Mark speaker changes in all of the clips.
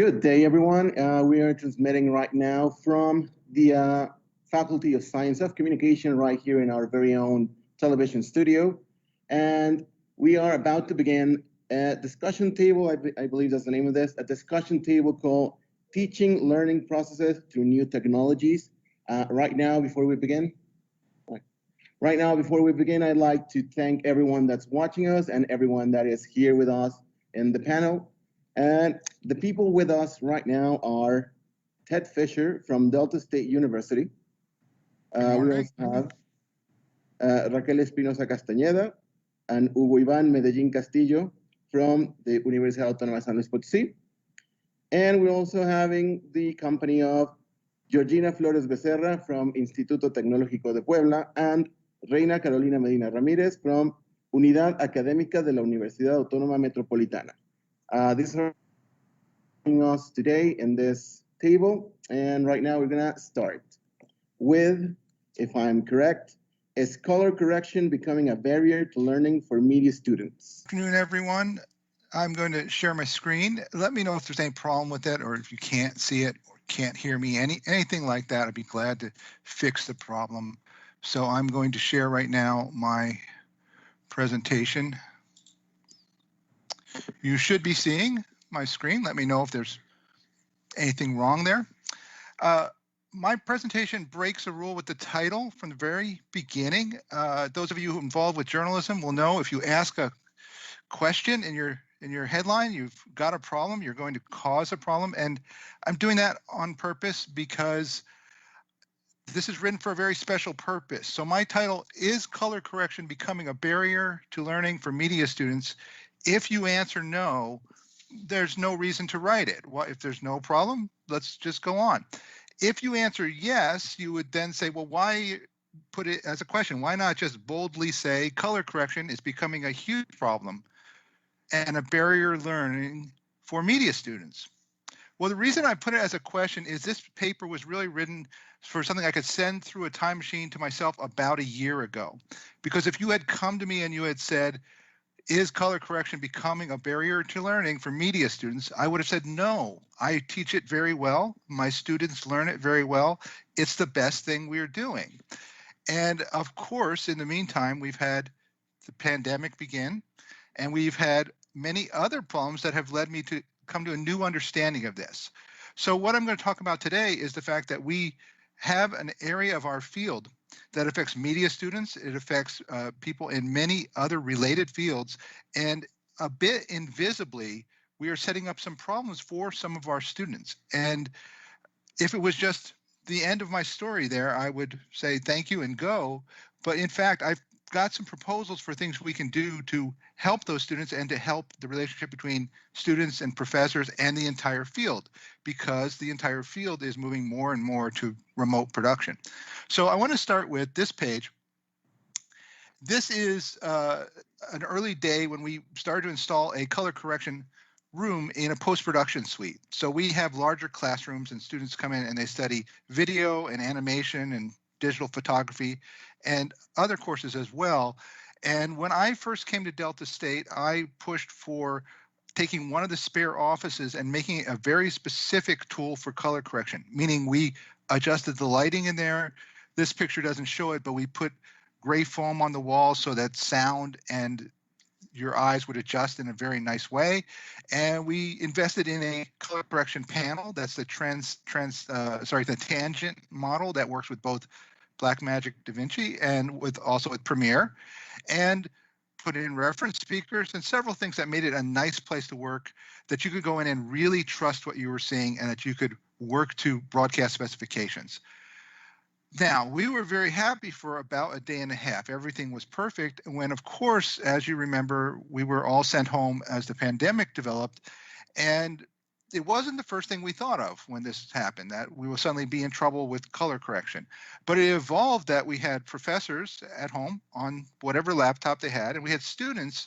Speaker 1: Good day, everyone. We are transmitting right now from the Faculty of Science of Communication right here in our very own television studio. And we are about to begin a discussion table, I believe that's the name of this, a discussion table called Teaching Learning Processes Through New Technologies. Right now, before we begin, I'd like to thank everyone that's watching us and everyone that is here with us in the panel. And the people with us right now are Ted Fisher from Delta State University. We also have Raquel Espinosa Castañeda and Hugo Iván Medellín Castillo from the Universidad Autónoma de San Luis Potosí. And we're also having the company of Georgina Flores Becerra from Instituto Tecnológico de Puebla and Reina Carolina Medina Ramírez from Unidad Académica de la Universidad Autónoma Metropolitana. These are joining us today in this table, and right now we're gonna start with, if I'm correct, is color correction becoming a barrier to learning for media students?
Speaker 2: Good afternoon, everyone. I'm going to share my screen. Let me know if there's any problem with it, or if you can't see it or can't hear me, anything like that. I'd be glad to fix the problem. So I'm going to share right now my presentation. You should be seeing my screen. Let me know if there's anything wrong there. My presentation breaks a rule with the title from the very beginning. Those of you involved with journalism will know if you ask a question in your headline, you've got a problem, you're going to cause a problem. And I'm doing that on purpose because this is written for a very special purpose. So my title is Color Correction Becoming a Barrier to Learning for Media Students. If you answer no, there's no reason to write it. Well, if there's no problem, let's just go on. If you answer yes, you would then say, well, why put it as a question? Why not just boldly say color correction is becoming a huge problem and a barrier to learning for media students? Well, the reason I put it as a question is this paper was really written for something I could send through a time machine to myself about a year ago. Because if you had come to me and you had said, is color correction becoming a barrier to learning for media students? I would have said, no, I teach it very well. My students learn it very well. It's the best thing we're doing. And of course, in the meantime, we've had the pandemic begin, and we've had many other problems that have led me to come to a new understanding of this. So what I'm going to talk about today is the fact that we have an area of our field that affects media students. It affects people in many other related fields, and a bit invisibly, we are setting up some problems for some of our students. And if it was just the end of my story there, I would say thank you and go. But in fact, I've got some proposals for things we can do to help those students and to help the relationship between students and professors and the entire field, because the entire field is moving more and more to remote production. So I want to start with this page. This is an early day when we started to install a color correction room in a post-production suite. So we have larger classrooms and students come in and they study video and animation and digital photography and other courses as well. And when I first came to Delta State, I pushed for taking one of the spare offices and making it a very specific tool for color correction, meaning we adjusted the lighting in there. This picture doesn't show it, but we put gray foam on the wall so that sound and your eyes would adjust in a very nice way. And we invested in a color correction panel. That's the the tangent model that works with both Blackmagic DaVinci and also with Premiere, and put in reference speakers and several things that made it a nice place to work, that you could go in and really trust what you were seeing and that you could work to broadcast specifications. Now, we were very happy for about a day and a half. Everything was perfect. When, of course, as you remember, we were all sent home as the pandemic developed. And it wasn't the first thing we thought of when this happened, that we will suddenly be in trouble with color correction. But it evolved that we had professors at home on whatever laptop they had, and we had students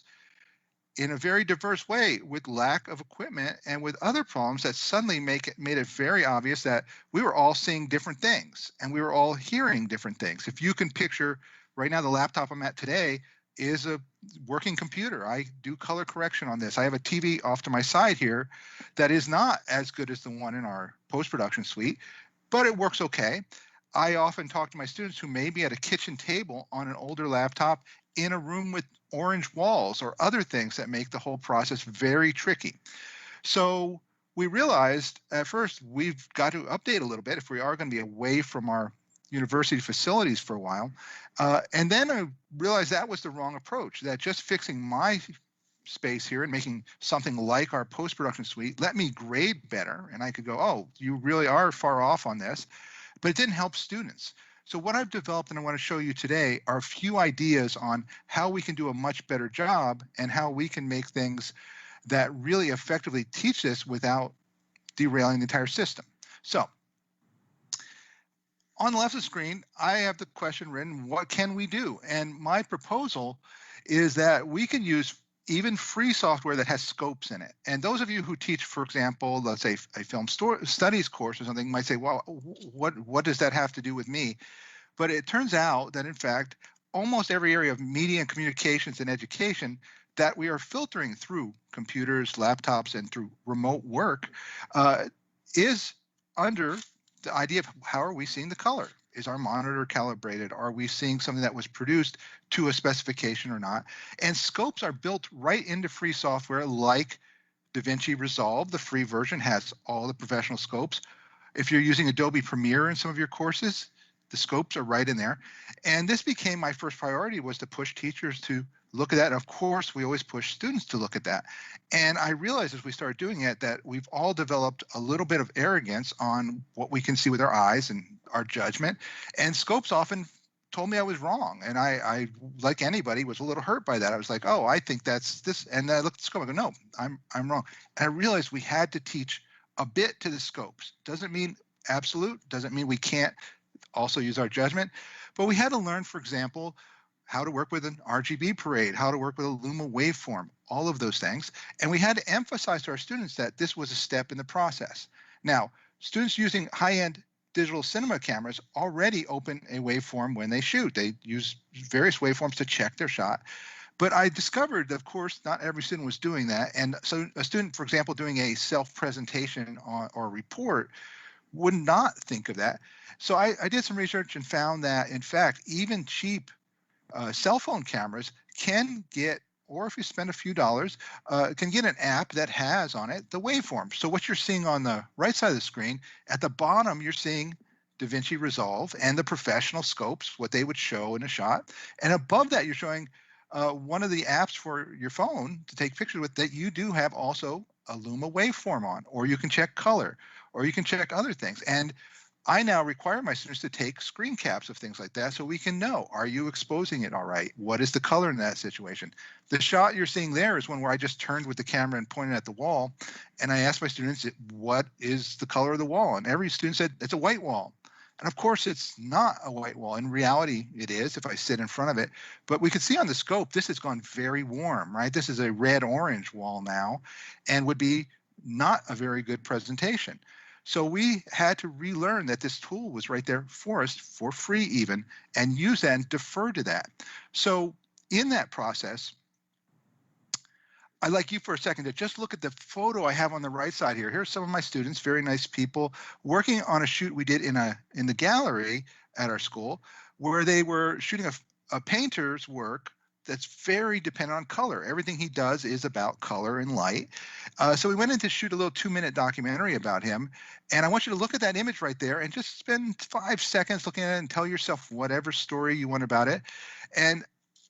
Speaker 2: in a very diverse way with lack of equipment and with other problems that suddenly made it very obvious that we were all seeing different things and we were all hearing different things. If you can picture right now the laptop I'm at today, is a working computer. I do color correction on this. I have a TV off to my side here that is not as good as the one in our post-production suite, but it works okay. I often talk to my students who may be at a kitchen table on an older laptop in a room with orange walls or other things that make the whole process very tricky. So we realized at first we've got to update a little bit if we are going to be away from our university facilities for a while. And then I realized that was the wrong approach, that just fixing my space here and making something like our post-production suite let me grade better. And I could go, oh, you really are far off on this, but it didn't help students. So what I've developed and I want to show you today are a few ideas on how we can do a much better job and how we can make things that really effectively teach this without derailing the entire system. So on the left of the screen, I have the question written, what can we do? And my proposal is that we can use even free software that has scopes in it. And those of you who teach, for example, let's say a film studies course or something might say, well, what does that have to do with me? But it turns out that in fact, almost every area of media and communications and education that we are filtering through computers, laptops, and through remote work is under the idea of how are we seeing the color? Is our monitor calibrated? Are we seeing something that was produced to a specification or not? And scopes are built right into free software like DaVinci Resolve. The free version has all the professional scopes. If you're using Adobe Premiere in some of your courses, the scopes are right in there. And this became my first priority, was to push teachers to look at that. And of course, we always push students to look at that. And I realized as we started doing it that we've all developed a little bit of arrogance on what we can see with our eyes and our judgment. And scopes often told me I was wrong. And I like anybody, was a little hurt by that. I was like, oh, I think that's this. And then I looked at the scope, I go, no, I'm wrong. And I realized we had to teach a bit to the scopes. Doesn't mean absolute, doesn't mean we can't also use our judgment, but we had to learn, for example, how to work with an RGB parade, how to work with a Luma waveform, all of those things. And we had to emphasize to our students that this was a step in the process. Now, students using high-end digital cinema cameras already open a waveform when they shoot. They use various waveforms to check their shot. But I discovered, of course, not every student was doing that. And so a student, for example, doing a self-presentation or a report would not think of that. So I did some research and found that, in fact, even cheap cell phone cameras can get, or if you spend a few dollars, can get an app that has on it the waveform. So what you're seeing on the right side of the screen, at the bottom, you're seeing DaVinci Resolve and the professional scopes, what they would show in a shot. And above that, you're showing one of the apps for your phone to take pictures with that you do have also a Luma waveform on, or you can check color, or you can check other things. And I now require my students to take screen caps of things like that so we can know, are you exposing it all right? What is the color in that situation? The shot you're seeing there is one where I just turned with the camera and pointed at the wall. And I asked my students, what is the color of the wall? And every student said, it's a white wall. And of course, it's not a white wall. In reality, it is if I sit in front of it. But we could see on the scope, this has gone very warm, right? This is a red-orange wall now and would be not a very good presentation. So we had to relearn that this tool was right there for us for free even, and use that and defer to that. So in that process, I'd like you for a second to just look at the photo I have on the right side here. Here's some of my students, very nice people, working on a shoot we did in the gallery at our school, where they were shooting a painter's work that's very dependent on color. Everything he does is about color and light. So we went in to shoot a little 2-minute documentary about him. And I want you to look at that image right there and just spend 5 seconds looking at it and tell yourself whatever story you want about it. And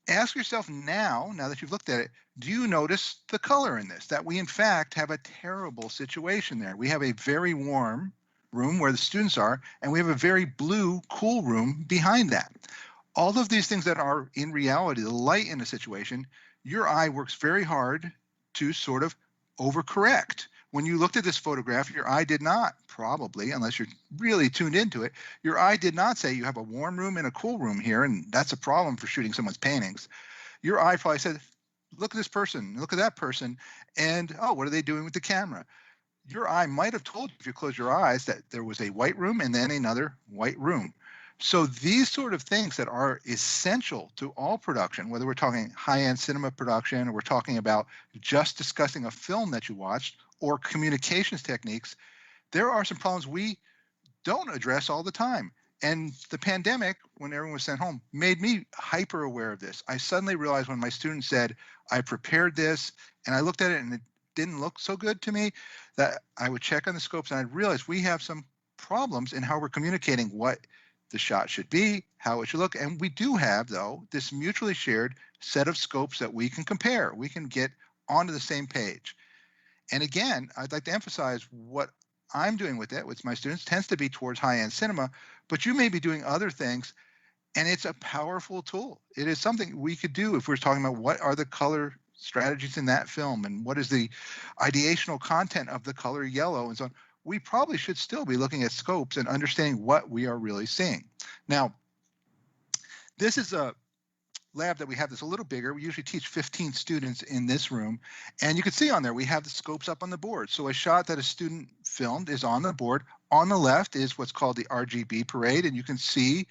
Speaker 2: ask yourself now that you've looked at it, do you notice the color in this? That we, in fact, have a terrible situation there. We have a very warm room where the students are, and we have a very blue, cool room behind that. All of these things that are in reality, the light in a situation, your eye works very hard to sort of overcorrect. When you looked at this photograph, your eye did not, probably, unless you're really tuned into it, your eye did not say you have a warm room and a cool room here, and that's a problem for shooting someone's paintings. Your eye probably said, look at this person, look at that person, and oh, what are they doing with the camera? Your eye might have told you, if you close your eyes, that there was a white room and then another white room. So these sort of things that are essential to all production, whether we're talking high-end cinema production, or we're talking about just discussing a film that you watched, or communications techniques, there are some problems we don't address all the time. And the pandemic, when everyone was sent home, made me hyper aware of this. I suddenly realized when my students said, I prepared this, and I looked at it and it didn't look so good to me, that I would check on the scopes and I'd realize we have some problems in how we're communicating what the shot should be, how it should look. And we do have, though, this mutually shared set of scopes that we can compare. We can get onto the same page. And again, I'd like to emphasize what I'm doing with it, with my students, tends to be towards high-end cinema, but you may be doing other things, and it's a powerful tool. It is something we could do if we're talking about what are the color strategies in that film and what is the ideational content of the color yellow and so on. We probably should still be looking at scopes and understanding what we are really seeing. Now, this is a lab that we have that's a little bigger. We usually teach 15 students in this room, and you can see on there we have the scopes up on the board. So a shot that a student filmed is on the board. On the left is what's called the RGB parade, and you can see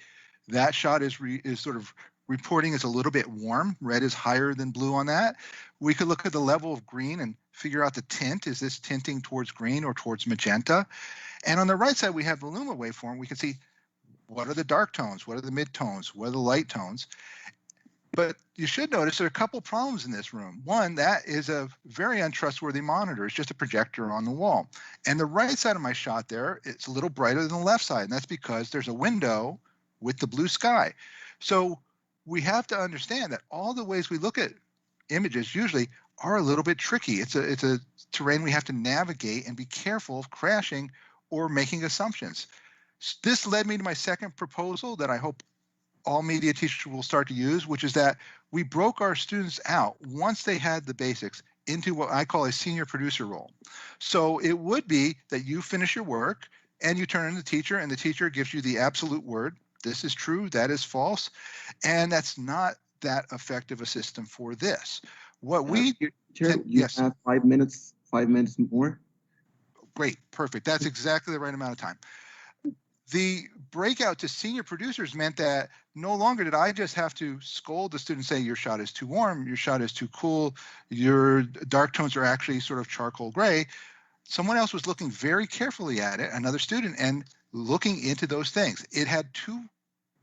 Speaker 2: that shot is sort of reporting as a little bit warm. Red is higher than blue on that. We could look at the level of green and figure out the tint. Is this tinting towards green or towards magenta? And on the right side, we have the Luma waveform. We can see what are the dark tones, what are the mid tones, what are the light tones. But you should notice there are a couple problems in this room. One, that is a very untrustworthy monitor. It's just a projector on the wall. And the right side of my shot there, it's a little brighter than the left side. And that's because there's a window with the blue sky. So we have to understand that all the ways we look at images usually are a little bit tricky. It's a terrain we have to navigate and be careful of crashing or making assumptions. This led me to my second proposal that I hope all media teachers will start to use, which is that we broke our students out once they had the basics into what I call a senior producer role. So it would be that you finish your work and you turn to the teacher, and the teacher gives you the absolute word. This is true, that is false, and that's not that effective a system for this. What we
Speaker 1: Chair, you have 5 minutes, 5 minutes more.
Speaker 2: Great, perfect. That's exactly the right amount of time. The breakout to senior producers meant that no longer did I just have to scold the student, say your shot is too warm, your shot is too cool, your dark tones are actually sort of charcoal gray. Someone else was looking very carefully at it, another student, and looking into those things. It had two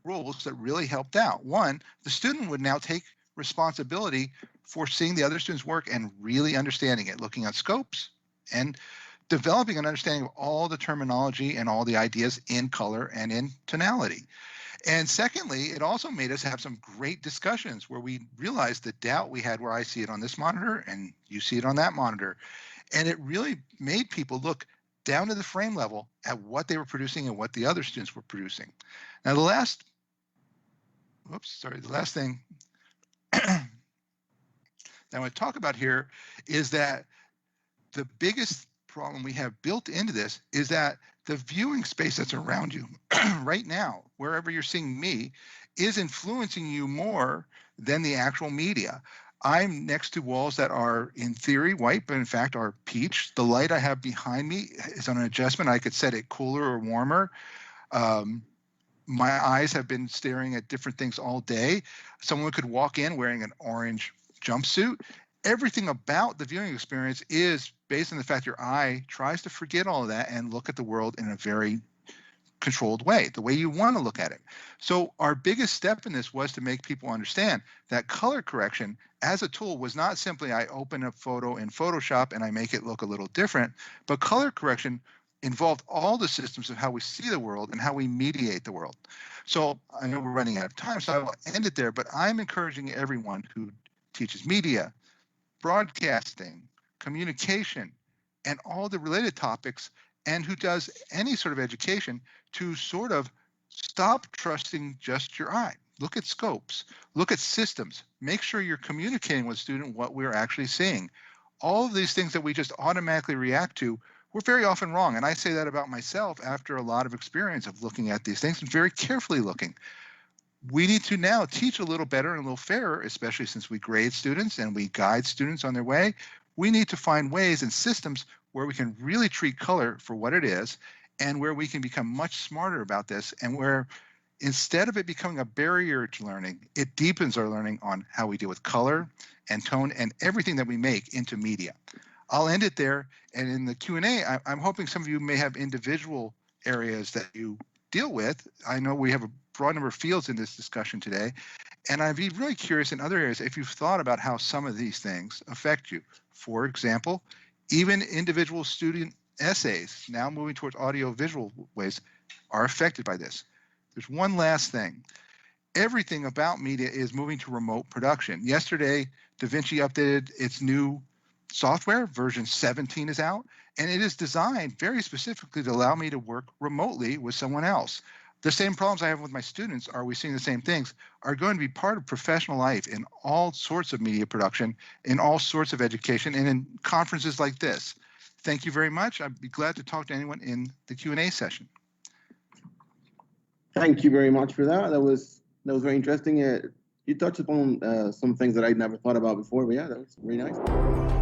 Speaker 2: rules that really helped out. One, the student would now take responsibility for seeing the other student's work and really understanding it, looking at scopes and developing an understanding of all the terminology and all the ideas in color and in tonality. And secondly, it also made us have some great discussions where we realized the doubt we had where I see it on this monitor and you see it on that monitor. And it really made people look down to the frame level at what they were producing and what the other students were producing. Now, the last thing that I want to talk about here is that the biggest problem we have built into this is that the viewing space that's around you right now, wherever you're seeing me, is influencing you more than the actual media. I'm next to walls that are in theory white, but in fact are peach. The light I have behind me is on an adjustment. I could set it cooler or warmer. My eyes have been staring at different things all day. Someone could walk in wearing an orange jumpsuit. Everything about the viewing experience is based on the fact your eye tries to forget all of that and look at the world in a very controlled way, the way you want to look at it. So our biggest step in this was to make people understand that color correction as a tool was not simply I open a photo in Photoshop and I make it look a little different, but color correction involved all the systems of how we see the world and how we mediate the world. So I know we're running out of time, so I will end it there, but I'm encouraging everyone who teaches media, broadcasting, communication, and all the related topics, and who does any sort of education to sort of stop trusting just your eye. Look at scopes, look at systems, make sure you're communicating with the student what we're actually seeing. All of these things that we just automatically react to, we're very often wrong. And I say that about myself after a lot of experience of looking at these things and very carefully looking. We need to now teach a little better and a little fairer, especially since we grade students and we guide students on their way. We need to find ways and systems where we can really treat color for what it is and where we can become much smarter about this and where instead of it becoming a barrier to learning, it deepens our learning on how we deal with color and tone and everything that we make into media. I'll end it there. And in the Q&A, I'm hoping some of you may have individual areas that you deal with. I know we have a broad number of fields in this discussion today. And I'd be really curious in other areas if you've thought about how some of these things affect you. For example, even individual student essays, now moving towards audio-visual ways, are affected by this. There's one last thing. Everything about media is moving to remote production. Yesterday, DaVinci updated its new software, version 17 is out, and it is designed very specifically to allow me to work remotely with someone else. The same problems I have with my students, are we seeing the same things, are going to be part of professional life in all sorts of media production, in all sorts of education, and in conferences like this. Thank you very much. I'd be glad to talk to anyone in the Q&A session.
Speaker 1: Thank you very much for that. That was very interesting. You touched upon some things that I'd never thought about before, but yeah, that was very nice.